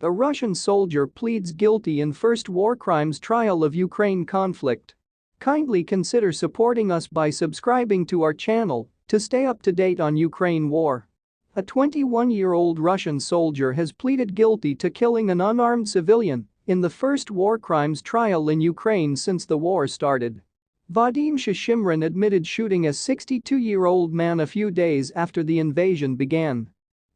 A Russian soldier pleads guilty in first war crimes trial of Ukraine conflict. Kindly consider supporting us by subscribing to our channel to stay up to date on Ukraine war. A 21-year-old Russian soldier has pleaded guilty to killing an unarmed civilian in the first war crimes trial in Ukraine since the war started. Vadim Shishimrin admitted shooting a 62-year-old man a few days after the invasion began.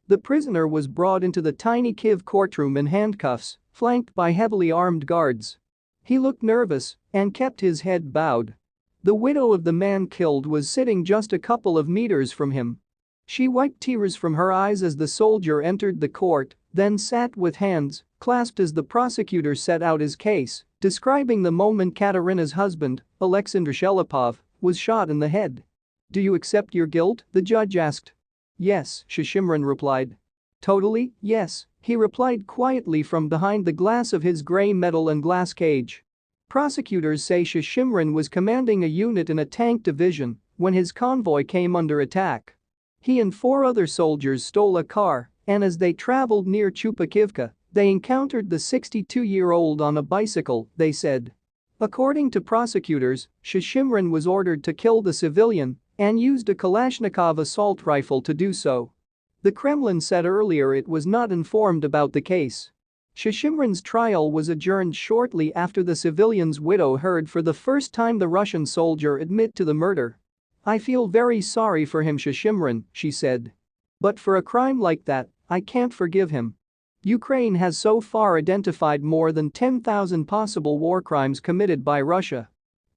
The prisoner was brought into the tiny Kyiv courtroom in handcuffs, flanked by heavily armed guards. He looked nervous and kept his head bowed. The widow of the man killed was sitting just a couple of meters from him. She wiped tears from her eyes as the soldier entered the court, then sat with hands clasped as the prosecutor set out his case, describing the moment Katerina's husband, Alexander Shelipov, was shot in the head. "Do you accept your guilt?" the judge asked. "Yes," Shishimrin replied. "Totally, yes," he replied quietly from behind the glass of his gray metal and glass cage. Prosecutors say Shishimrin was commanding a unit in a tank division when his convoy came under attack. He and 4 other soldiers stole a car, and as they traveled near Chupakivka, they encountered the 62-year-old on a bicycle, they said. According to prosecutors, Shishimrin was ordered to kill the civilian and used a Kalashnikov assault rifle to do so. The Kremlin said earlier it was not informed about the case. Shishimrin's trial was adjourned shortly after the civilian's widow heard for the first time the Russian soldier admit to the murder. "I feel very sorry for him, Shishimrin," she said. "But for a crime like that, I can't forgive him." Ukraine has so far identified more than 10,000 possible war crimes committed by Russia.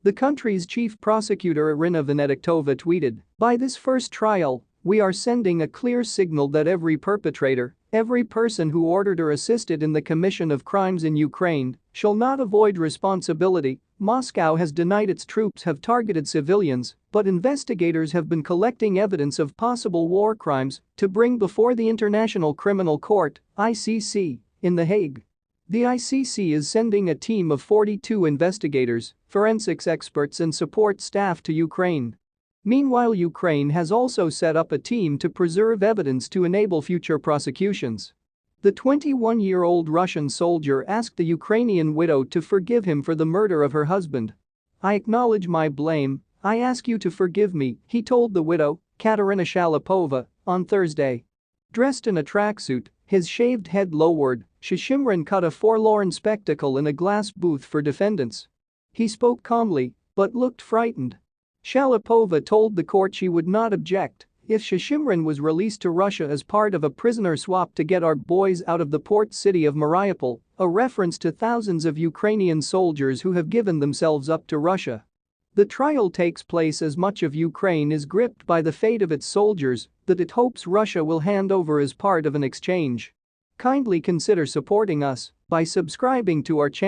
The country's chief prosecutor Irina Venediktova tweeted, "By this first trial, we are sending a clear signal that every perpetrator, every person who ordered or assisted in the commission of crimes in Ukraine, shall not avoid responsibility. Moscow has denied its troops have targeted civilians, but investigators have been collecting evidence of possible war crimes to bring before the International Criminal Court, ICC, in The Hague." The ICC is sending a team of 42 investigators, forensics experts and support staff to Ukraine. Meanwhile, Ukraine has also set up a team to preserve evidence to enable future prosecutions. The 21-year-old Russian soldier asked the Ukrainian widow to forgive him for the murder of her husband. "I acknowledge my blame, I ask you to forgive me," he told the widow, Katerina Shalipova, on Thursday. Dressed in a tracksuit, his shaved head lowered, Shishimrin cut a forlorn spectacle in a glass booth for defendants. He spoke calmly, but looked frightened. Shalipova told the court she would not object if Shishimrin was released to Russia as part of a prisoner swap to get our boys out of the port city of Mariupol, a reference to thousands of Ukrainian soldiers who have given themselves up to Russia. The trial takes place as much of Ukraine is gripped by the fate of its soldiers that it hopes Russia will hand over as part of an exchange. Kindly consider supporting us by subscribing to our channel.